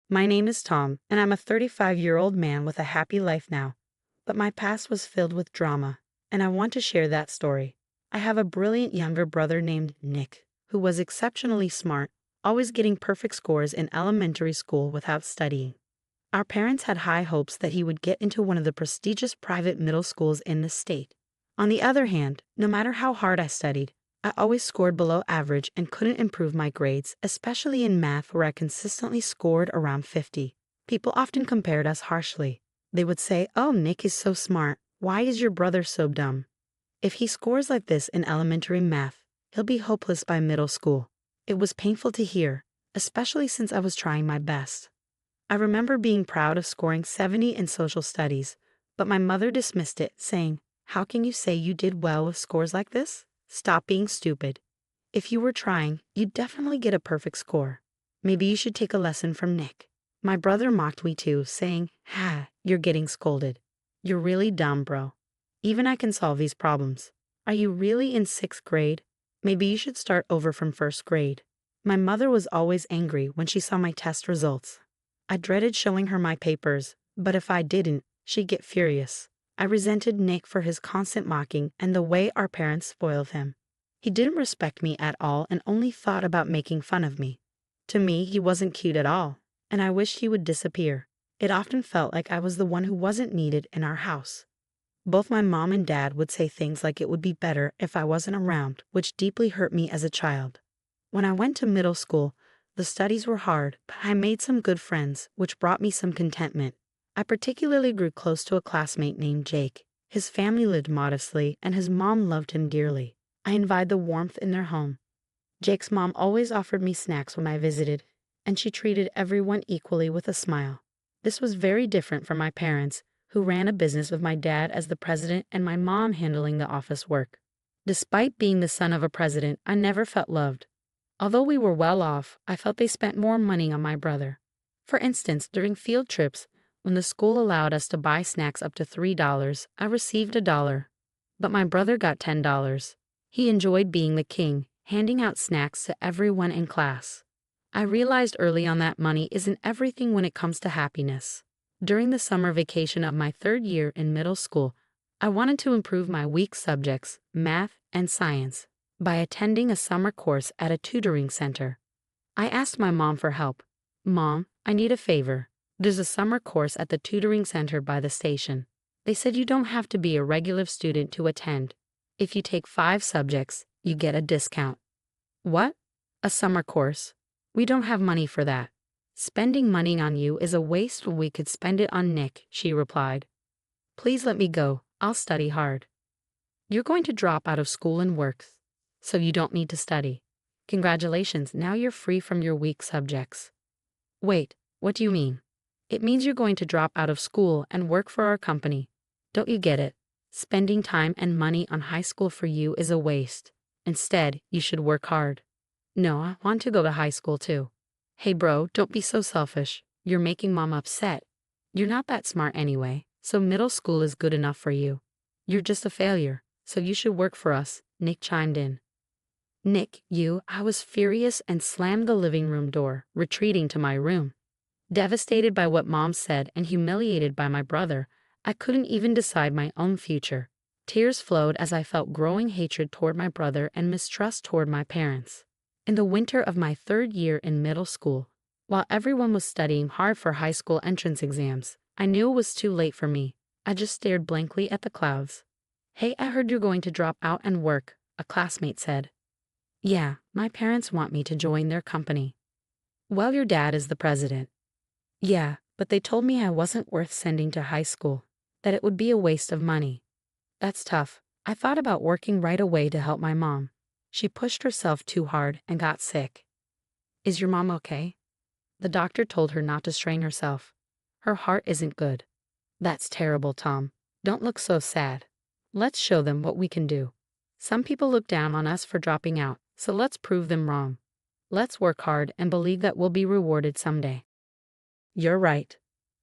My name is Tom, and I'm a 35-year-old man with a happy life now. But my past was filled with drama, and I want to share that story. I have a brilliant younger brother named Nick, who was exceptionally smart, always getting perfect scores in elementary school without studying. Our parents had high hopes that he would get into one of the prestigious private middle schools in the state. On the other hand, no matter how hard I studied, I always scored below average and couldn't improve my grades, especially in math where I consistently scored around 50. People often compared us harshly. They would say, "Oh, Nick is so smart. Why is your brother so dumb? If he scores like this in elementary math, he'll be hopeless by middle school." It was painful to hear, especially since I was trying my best. I remember being proud of scoring 70 in social studies, but my mother dismissed it, saying, "How can you say you did well with scores like this? Stop being stupid. If you were trying, you'd definitely get a perfect score. Maybe you should take a lesson from Nick." My brother mocked me too, saying, "You're getting scolded. You're really dumb, bro. Even I can solve these problems. Are you really in 6th grade? Maybe you should start over from 1st grade." My mother was always angry when she saw my test results. I dreaded showing her my papers, but if I didn't, she'd get furious. I resented Nick for his constant mocking and the way our parents spoiled him. He didn't respect me at all and only thought about making fun of me. To me, he wasn't cute at all, and I wished he would disappear. It often felt like I was the one who wasn't needed in our house. Both my mom and dad would say things like it would be better if I wasn't around, which deeply hurt me as a child. When I went to middle school, the studies were hard, but I made some good friends, which brought me some contentment. I particularly grew close to a classmate named Jake. His family lived modestly, and his mom loved him dearly. I envied the warmth in their home. Jake's mom always offered me snacks when I visited, and she treated everyone equally with a smile. This was very different from my parents, who ran a business with my dad as the president and my mom handling the office work. Despite being the son of a president, I never felt loved. Although we were well off, I felt they spent more money on my brother. For instance, during field trips, when the school allowed us to buy snacks up to $3, I received $1. But my brother got $10. He enjoyed being the king, handing out snacks to everyone in class. I realized early on that money isn't everything when it comes to happiness. During the summer vacation of my 3rd year in middle school, I wanted to improve my weak subjects, math and science, by attending a summer course at a tutoring center. I asked my mom for help. "Mom, I need a favor. There's a summer course at the tutoring center by the station. They said you don't have to be a regular student to attend. If you take 5 subjects, you get a discount." "What? A summer course? We don't have money for that. Spending money on you is a waste when we could spend it on Nick," she replied. "Please let me go. I'll study hard." "You're going to drop out of school and work, so you don't need to study. Congratulations, now you're free from your weak subjects." "Wait, what do you mean?" "It means you're going to drop out of school and work for our company. Don't you get it? Spending time and money on high school for you is a waste. Instead, you should work hard." "No, I want to go to high school too." "Hey bro, don't be so selfish. You're making mom upset. You're not that smart anyway, so middle school is good enough for you. You're just a failure, so you should work for us," Nick chimed in. "Nick, you," I was furious and slammed the living room door, retreating to my room. Devastated by what mom said and humiliated by my brother, I couldn't even decide my own future. Tears flowed as I felt growing hatred toward my brother and mistrust toward my parents. In the winter of my 3rd year in middle school, while everyone was studying hard for high school entrance exams, I knew it was too late for me. I just stared blankly at the clouds. "Hey, I heard you're going to drop out and work," a classmate said. "Yeah, my parents want me to join their company." "Well, your dad is the president." "Yeah, but they told me I wasn't worth sending to high school, that it would be a waste of money." "That's tough. I thought about working right away to help my mom. She pushed herself too hard and got sick." "Is your mom okay?" "The doctor told her not to strain herself. Her heart isn't good." "That's terrible, Tom. Don't look so sad. Let's show them what we can do. Some people look down on us for dropping out, so let's prove them wrong. Let's work hard and believe that we'll be rewarded someday." "You're right.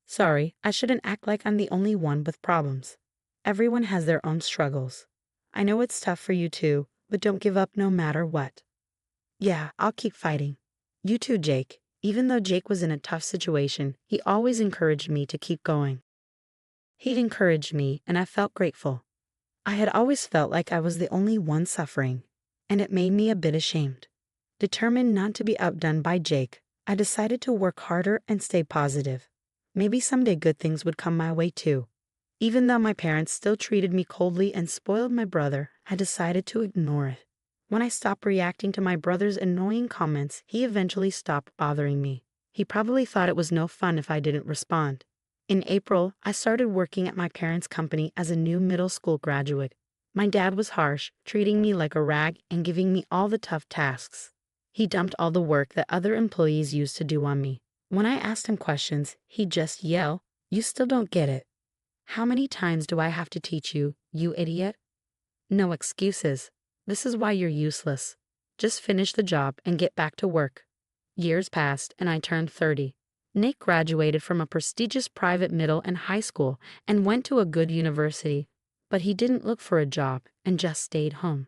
Sorry, I shouldn't act like I'm the only one with problems. Everyone has their own struggles. I know it's tough for you too, but don't give up no matter what." "Yeah, I'll keep fighting. You too, Jake. Even though Jake was in a tough situation, he always encouraged me to keep going. He'd encouraged me, and I felt grateful. I had always felt like I was the only one suffering, and it made me a bit ashamed. Determined not to be outdone by Jake, I decided to work harder and stay positive. Maybe someday good things would come my way too. Even though my parents still treated me coldly and spoiled my brother, I decided to ignore it. When I stopped reacting to my brother's annoying comments, he eventually stopped bothering me. He probably thought it was no fun if I didn't respond. In April, I started working at my parents' company as a new middle school graduate. My dad was harsh, treating me like a rag and giving me all the tough tasks. He dumped all the work that other employees used to do on me. When I asked him questions, he'd just yell, "You still don't get it. How many times do I have to teach you, you idiot? No excuses. This is why you're useless. Just finish the job and get back to work." Years passed and I turned 30. Nick graduated from a prestigious private middle and high school and went to a good university, but he didn't look for a job and just stayed home.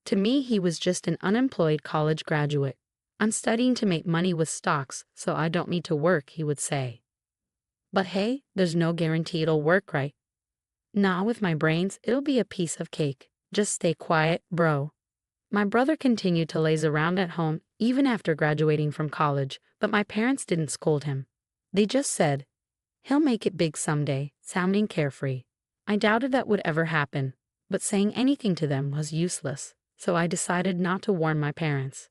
To me, he was just an unemployed college graduate. "I'm studying to make money with stocks, so I don't need to work," he would say. But hey, there's no guarantee it'll work, right? Nah, with my brains, it'll be a piece of cake. Just stay quiet, bro. My brother continued to laze around at home even after graduating from college, but my parents didn't scold him. They just said, "He'll make it big someday," sounding carefree. I doubted that would ever happen, but saying anything to them was useless, so I decided not to warn my parents.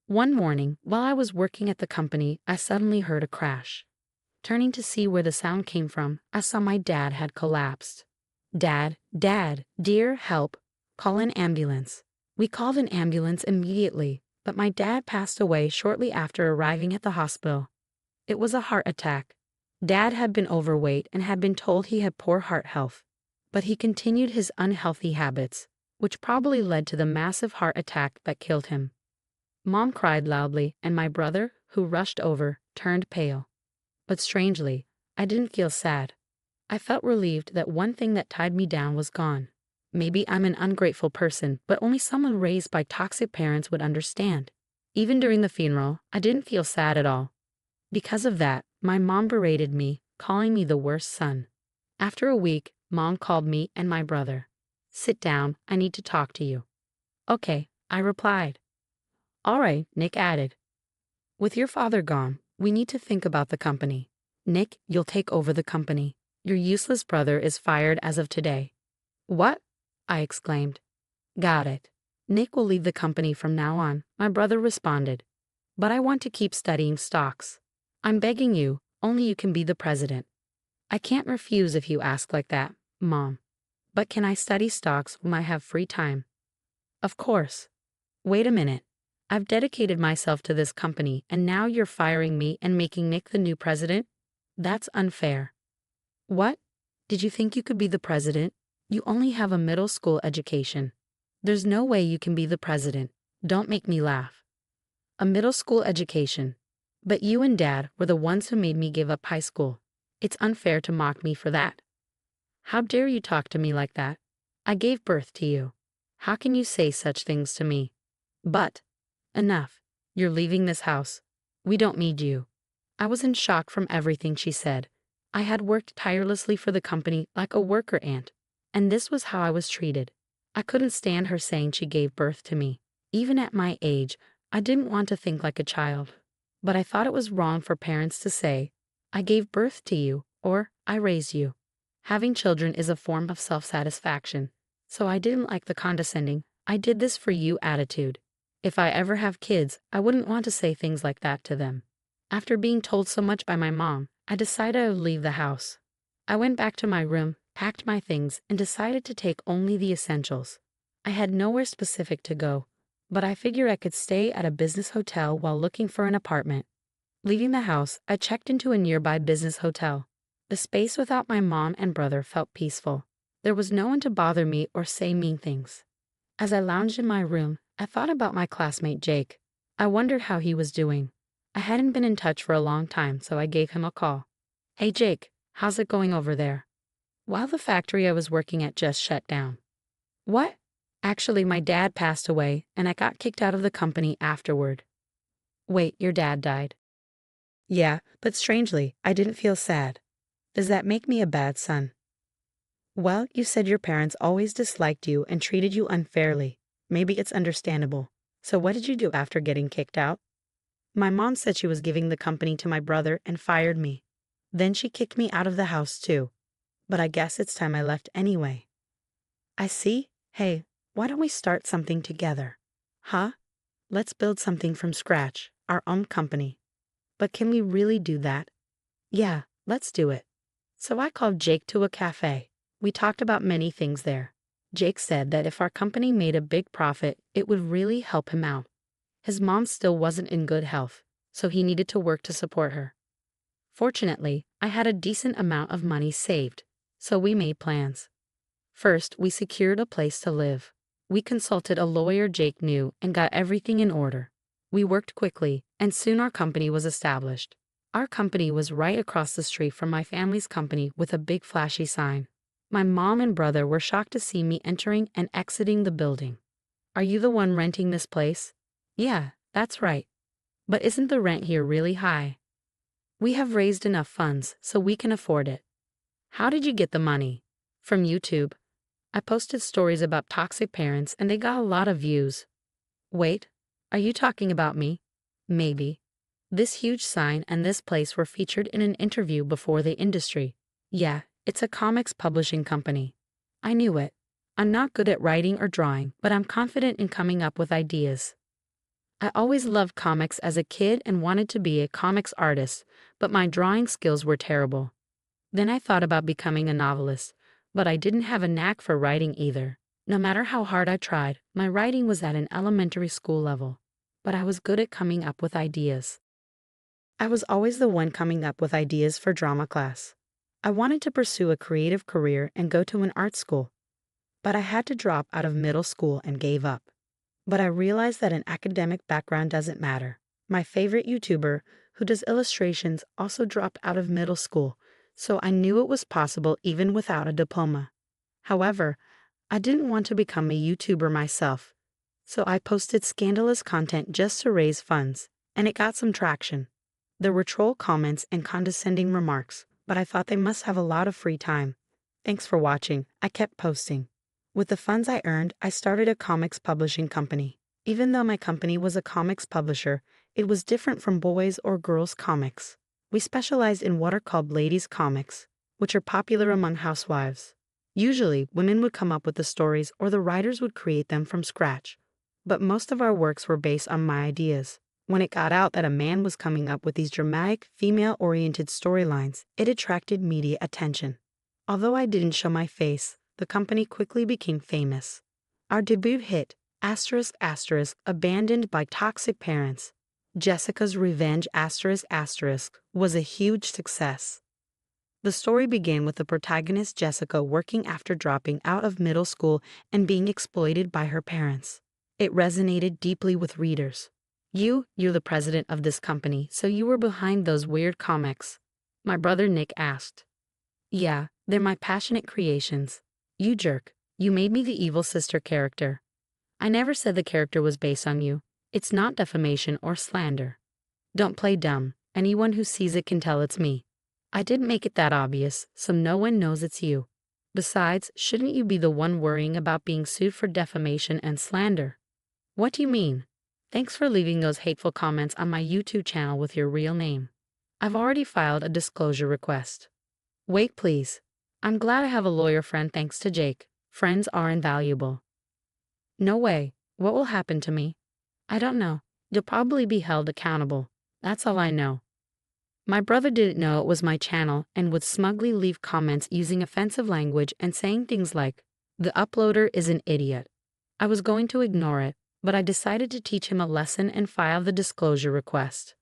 One morning, while I was working at the company, I suddenly heard a crash. Turning to see where the sound came from, I saw my dad had collapsed. "Dad, dear, help. Call an ambulance." We called an ambulance immediately, but my dad passed away shortly after arriving at the hospital. It was a heart attack. Dad had been overweight and had been told he had poor heart health, but he continued his unhealthy habits, which probably led to the massive heart attack that killed him. Mom cried loudly, and my brother, who rushed over, turned pale. But strangely, I didn't feel sad. I felt relieved that one thing that tied me down was gone. Maybe I'm an ungrateful person, but only someone raised by toxic parents would understand. Even during the funeral, I didn't feel sad at all. Because of that, my mom berated me, calling me the worst son. After a week, Mom called me and my brother. "Sit down, I need to talk to you." "Okay," I replied. "All right," Nick added. "With your father gone, we need to think about the company. Nick, you'll take over the company. Your useless brother is fired as of today." "What?" I exclaimed. "Got it. Nick will leave the company from now on," my brother responded. "But I want to keep studying stocks. I'm begging you, only you can be the president." "I can't refuse if you ask like that, Mom. But can I study stocks when I have free time?" "Of course." "Wait a minute. I've dedicated myself to this company and now you're firing me and making Nick the new president? That's unfair." "What? Did you think you could be the president? You only have a middle school education. There's no way you can be the president. Don't make me laugh." "A middle school education. But you and Dad were the ones who made me give up high school. It's unfair to mock me for that." "How dare you talk to me like that? I gave birth to you. How can you say such things to me?" "But enough. You're leaving this house. We don't need you." I was in shock from everything she said. I had worked tirelessly for the company like a worker ant, and this was how I was treated. I couldn't stand her saying she gave birth to me. Even at my age, I didn't want to think like a child. But I thought it was wrong for parents to say, "I gave birth to you," or "I raised you." Having children is a form of self-satisfaction, so I didn't like the condescending, "I did this for you" attitude. If I ever have kids, I wouldn't want to say things like that to them. After being told so much by my mom, I decided I would leave the house. I went back to my room, packed my things, and decided to take only the essentials. I had nowhere specific to go, but I figured I could stay at a business hotel while looking for an apartment. Leaving the house, I checked into a nearby business hotel. The space without my mom and brother felt peaceful. There was no one to bother me or say mean things. As I lounged in my room, I thought about my classmate Jake. I wondered how he was doing. I hadn't been in touch for a long time, so I gave him a call. "Hey Jake, how's it going over there?" "Well, the factory I was working at just shut down." "What?" "Actually, my dad passed away, and I got kicked out of the company afterward." "Wait, your dad died?" Yeah, but strangely, I didn't feel sad. Does that make me a bad son? Well, you said your parents always disliked you and treated you unfairly. Maybe it's understandable. So what did you do after getting kicked out? My mom said she was giving the company to my brother and fired me. Then she kicked me out of the house too. But I guess it's time I left anyway. I see. Hey, why don't we start something together? Huh? Let's build something from scratch, our own company. But can we really do that? Yeah, let's do it. So I called Jake to a cafe. We talked about many things there. Jake said that if our company made a big profit, it would really help him out. His mom still wasn't in good health, so he needed to work to support her. Fortunately, I had a decent amount of money saved, so we made plans. First, we secured a place to live. We consulted a lawyer Jake knew and got everything in order. We worked quickly, and soon our company was established. Our company was right across the street from my family's company with a big flashy sign. My mom and brother were shocked to see me entering and exiting the building. Are you the one renting this place? Yeah, that's right. But isn't the rent here really high? We have raised enough funds so we can afford it. How did you get the money? From YouTube. I posted stories about toxic parents and they got a lot of views. Wait, are you talking about me? Maybe. This huge sign and this place were featured in an interview before the industry. Yeah, it's a comics publishing company. I knew it. I'm not good at writing or drawing, but I'm confident in coming up with ideas. I always loved comics as a kid and wanted to be a comics artist, but my drawing skills were terrible. Then I thought about becoming a novelist, but I didn't have a knack for writing either. No matter how hard I tried, my writing was at an elementary school level, but I was good at coming up with ideas. I was always the one coming up with ideas for drama class. I wanted to pursue a creative career and go to an art school, but I had to drop out of middle school and gave up. But I realized that an academic background doesn't matter. My favorite YouTuber, who does illustrations, also dropped out of middle school, so I knew it was possible even without a diploma. However, I didn't want to become a YouTuber myself, so I posted scandalous content just to raise funds, and it got some traction. There were troll comments and condescending remarks, but I thought they must have a lot of free time. Thanks for watching. I kept posting. With the funds I earned, I started a comics publishing company. Even though my company was a comics publisher, it was different from boys' or girls' comics. We specialized in what are called ladies' comics, which are popular among housewives. Usually, women would come up with the stories or the writers would create them from scratch. But most of our works were based on my ideas. When it got out that a man was coming up with these dramatic, female-oriented storylines, it attracted media attention. Although I didn't show my face, the company quickly became famous. Our debut hit, Abandoned by Toxic Parents, Jessica's Revenge was a huge success. The story began with the protagonist Jessica working after dropping out of middle school and being exploited by her parents. It resonated deeply with readers. You're the president of this company, so you were behind those weird comics? My brother Nick asked. Yeah, they're my passionate creations. You jerk, you made me the evil sister character. I never said the character was based on you. It's not defamation or slander. Don't play dumb. Anyone who sees it can tell it's me. I didn't make it that obvious, so no one knows it's you. Besides, shouldn't you be the one worrying about being sued for defamation and slander? What do you mean? Thanks for leaving those hateful comments on my YouTube channel with your real name. I've already filed a disclosure request. Wait, please. I'm glad I have a lawyer friend thanks to Jake. Friends are invaluable. No way. What will happen to me? I don't know. You'll probably be held accountable. That's all I know. My brother didn't know it was my channel and would smugly leave comments using offensive language and saying things like, "The uploader is an idiot." I was going to ignore it, but I decided to teach him a lesson and file the disclosure request.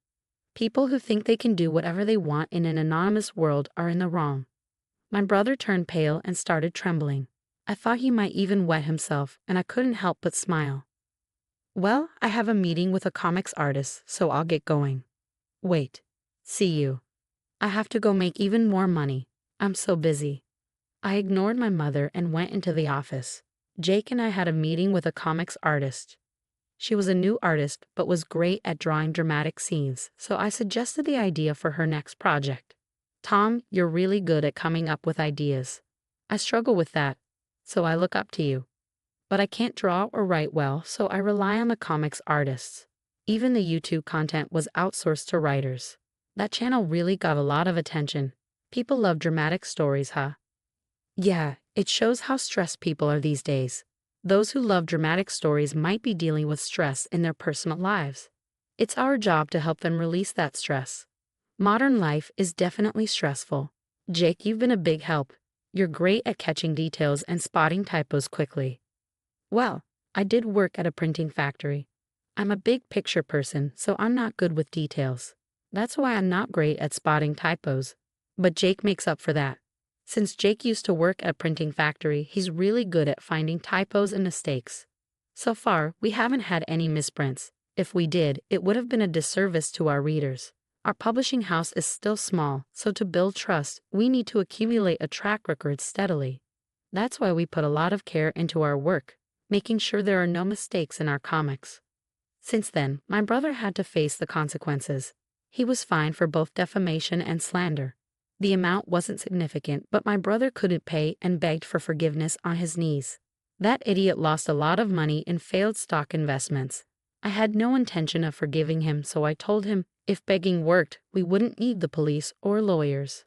People who think they can do whatever they want in an anonymous world are in the wrong. My brother turned pale and started trembling. I thought he might even wet himself, and I couldn't help but smile. Well, I have a meeting with a comics artist, so I'll get going. Wait. See you. I have to go make even more money. I'm so busy. I ignored my mother and went into the office. Jake and I had a meeting with a comics artist. She was a new artist but was great at drawing dramatic scenes, so I suggested the idea for her next project. Tom, you're really good at coming up with ideas. I struggle with that, so I look up to you. But I can't draw or write well, so I rely on the comics artists. Even the YouTube content was outsourced to writers. That channel really got a lot of attention. People love dramatic stories, huh? Yeah, it shows how stressed people are these days. Those who love dramatic stories might be dealing with stress in their personal lives. It's our job to help them release that stress. Modern life is definitely stressful. Jake, you've been a big help. You're great at catching details and spotting typos quickly. Well, I did work at a printing factory. I'm a big picture person, so I'm not good with details. That's why I'm not great at spotting typos. But Jake makes up for that. Since Jake used to work at a printing factory, he's really good at finding typos and mistakes. So far, we haven't had any misprints. If we did, it would have been a disservice to our readers. Our publishing house is still small, so to build trust, we need to accumulate a track record steadily. That's why we put a lot of care into our work, making sure there are no mistakes in our comics. Since then, my brother had to face the consequences. He was fined for both defamation and slander. The amount wasn't significant, but my brother couldn't pay and begged for forgiveness on his knees. That idiot lost a lot of money in failed stock investments. I had no intention of forgiving him, so I told him if begging worked, we wouldn't need the police or lawyers.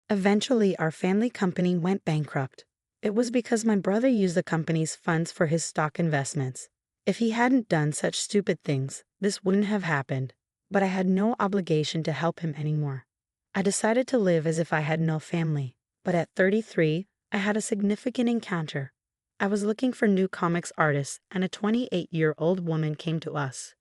Eventually, our family company went bankrupt. It was because my brother used the company's funds for his stock investments. If he hadn't done such stupid things, this wouldn't have happened. But I had no obligation to help him anymore. I decided to live as if I had no family. But at 33, I had a significant encounter. I was looking for new comics artists, and a 28-year-old woman came to us.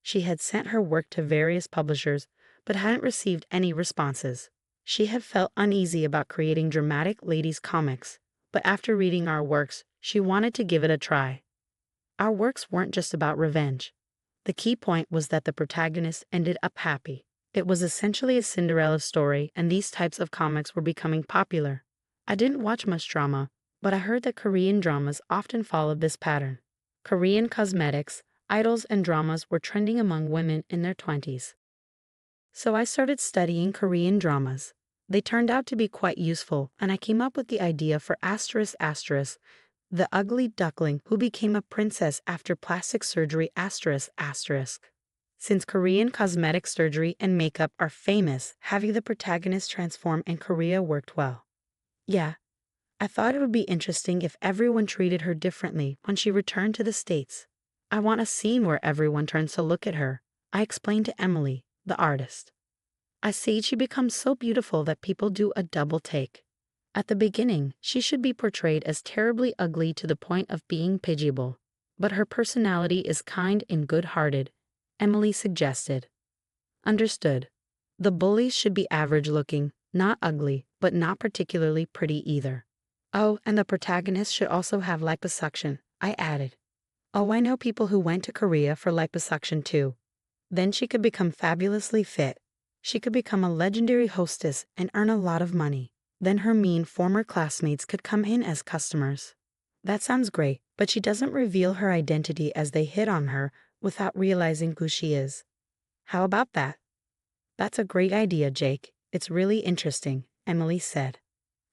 She had sent her work to various publishers, but hadn't received any responses. She had felt uneasy about creating dramatic ladies' comics, but after reading our works, she wanted to give it a try. Our works weren't just about revenge. The key point was that the protagonist ended up happy. It was essentially a Cinderella story, and these types of comics were becoming popular. I didn't watch much drama, but I heard that Korean dramas often followed this pattern. Korean cosmetics, idols, and dramas were trending among women in their 20s. So I started studying Korean dramas. They turned out to be quite useful, and I came up with the idea for the ugly duckling who became a princess after plastic surgery ***. Since Korean cosmetic surgery and makeup are famous, having the protagonist transform in Korea worked well. Yeah, I thought it would be interesting if everyone treated her differently when she returned to the States. I want a scene where everyone turns to look at her, I explained to Emily, the artist. I see she becomes so beautiful that people do a double take. At the beginning, she should be portrayed as terribly ugly to the point of being pitiable. But her personality is kind and good-hearted, Emily suggested. Understood. The bullies should be average-looking, not ugly, but not particularly pretty either. Oh, and the protagonist should also have liposuction, I added. Oh, I know people who went to Korea for liposuction too. Then she could become fabulously fit. She could become a legendary hostess and earn a lot of money. Then her mean former classmates could come in as customers. That sounds great, but she doesn't reveal her identity as they hit on her without realizing who she is. How about that? That's a great idea, Jake. It's really interesting, Emily said.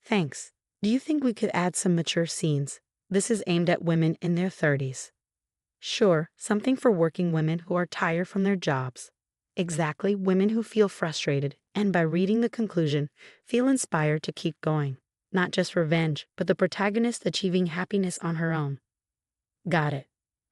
Thanks. Do you think we could add some mature scenes? This is aimed at women in their 30s. Sure, something for working women who are tired from their jobs. Exactly, women who feel frustrated, and by reading the conclusion, feel inspired to keep going. Not just revenge, but the protagonist achieving happiness on her own. Got it.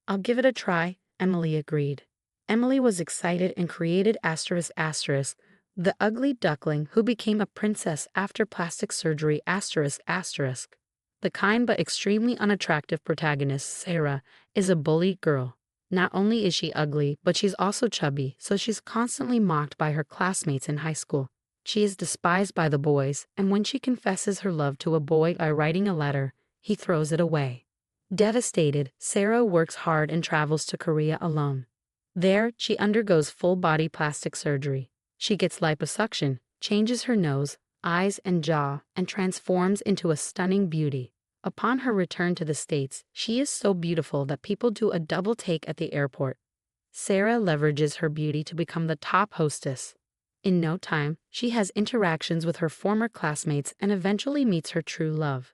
I'll give it a try, Emily agreed. Emily was excited and created the ugly duckling who became a princess after plastic surgery ***. The kind but extremely unattractive protagonist, Sarah, is a bullied girl. Not only is she ugly, but she's also chubby, so she's constantly mocked by her classmates in high school. She is despised by the boys, and when she confesses her love to a boy by writing a letter, he throws it away. Devastated, Sarah works hard and travels to Korea alone. There, she undergoes full-body plastic surgery. She gets liposuction, changes her nose, eyes, and jaw, and transforms into a stunning beauty. Upon her return to the States, she is so beautiful that people do a double take at the airport. Sarah leverages her beauty to become the top hostess. In no time, she has interactions with her former classmates and eventually meets her true love.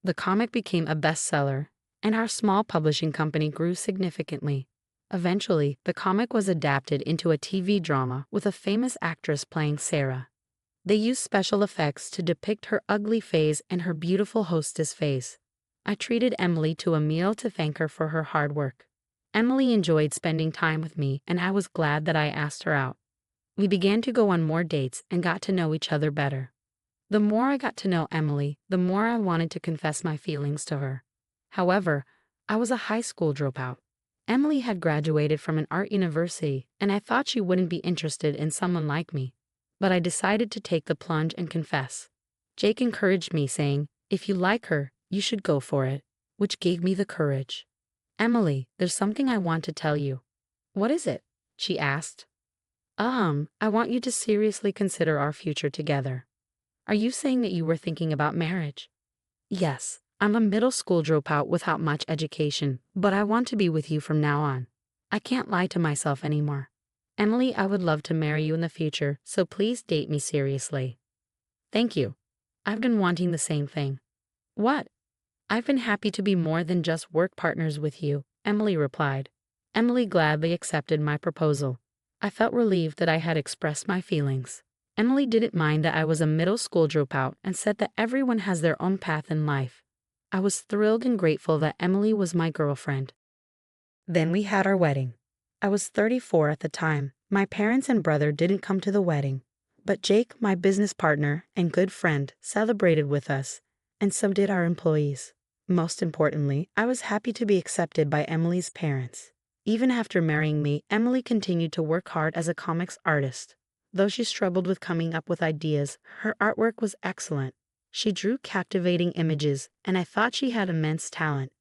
The comic became a bestseller, and our small publishing company grew significantly. Eventually, the comic was adapted into a TV drama with a famous actress playing Sarah. They used special effects to depict her ugly face and her beautiful hostess face. I treated Emily to a meal to thank her for her hard work. Emily enjoyed spending time with me, and I was glad that I asked her out. We began to go on more dates and got to know each other better. The more I got to know Emily, the more I wanted to confess my feelings to her. However, I was a high school dropout. Emily had graduated from an art university, and I thought she wouldn't be interested in someone like me. But I decided to take the plunge and confess. Jake encouraged me, saying, "If you like her, you should go for it," which gave me the courage. "Emily, there's something I want to tell you." "What is it?" she asked. I want you to seriously consider our future together." "Are you saying that you were thinking about marriage?" "Yes, I'm a middle school dropout without much education, but I want to be with you from now on. I can't lie to myself anymore. Emily, I would love to marry you in the future, so please date me seriously." "Thank you. I've been wanting the same thing." "What?" "I've been happy to be more than just work partners with you," Emily replied. Emily gladly accepted my proposal. I felt relieved that I had expressed my feelings. Emily didn't mind that I was a middle school dropout and said that everyone has their own path in life. I was thrilled and grateful that Emily was my girlfriend. Then we had our wedding. I was 34 at the time. My parents and brother didn't come to the wedding, but Jake, my business partner and good friend, celebrated with us, and so did our employees. Most importantly, I was happy to be accepted by Emily's parents. Even after marrying me, Emily continued to work hard as a comics artist. Though she struggled with coming up with ideas, her artwork was excellent. She drew captivating images, and I thought she had immense talent.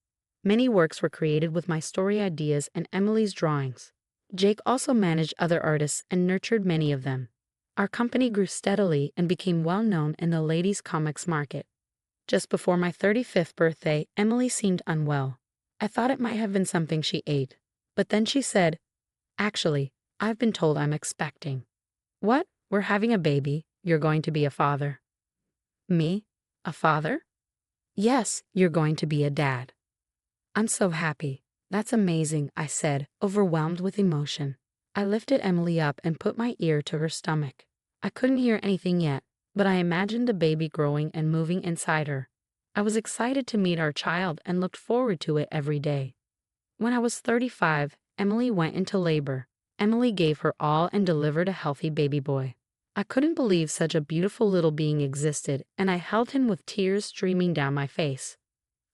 Many works were created with my story ideas and Emily's drawings. Jake also managed other artists and nurtured many of them. Our company grew steadily and became well known in the ladies' comics market. Just before my 35th birthday, Emily seemed unwell. I thought it might have been something she ate. But then she said, "Actually, I've been told I'm expecting." "What? We're having a baby. You're going to be a father." "Me? A father?" "Yes, you're going to be a dad." "I'm so happy. That's amazing," I said, overwhelmed with emotion. I lifted Emily up and put my ear to her stomach. I couldn't hear anything yet, but I imagined the baby growing and moving inside her. I was excited to meet our child and looked forward to it every day. When I was 35, Emily went into labor. Emily gave her all and delivered a healthy baby boy. I couldn't believe such a beautiful little being existed, and I held him with tears streaming down my face.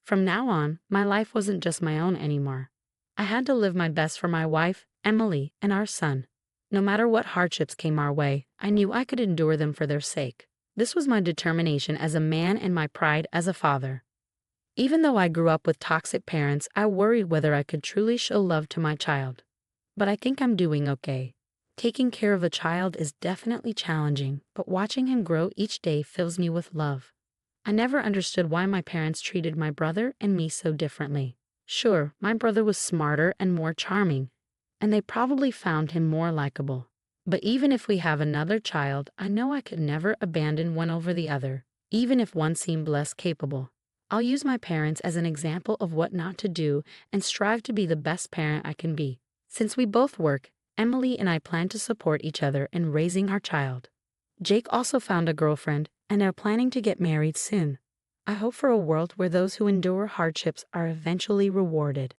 From now on, my life wasn't just my own anymore. I had to live my best for my wife, Emily, and our son. No matter what hardships came our way, I knew I could endure them for their sake. This was my determination as a man and my pride as a father. Even though I grew up with toxic parents, I worried whether I could truly show love to my child. But I think I'm doing okay. Taking care of a child is definitely challenging, but watching him grow each day fills me with love. I never understood why my parents treated my brother and me so differently. Sure, my brother was smarter and more charming, and they probably found him more likable. But even if we have another child, I know I could never abandon one over the other, even if one seemed less capable. I'll use my parents as an example of what not to do and strive to be the best parent I can be. Since we both work, Emily and I plan to support each other in raising our child. Jake also found a girlfriend and are planning to get married soon. I hope for a world where those who endure hardships are eventually rewarded.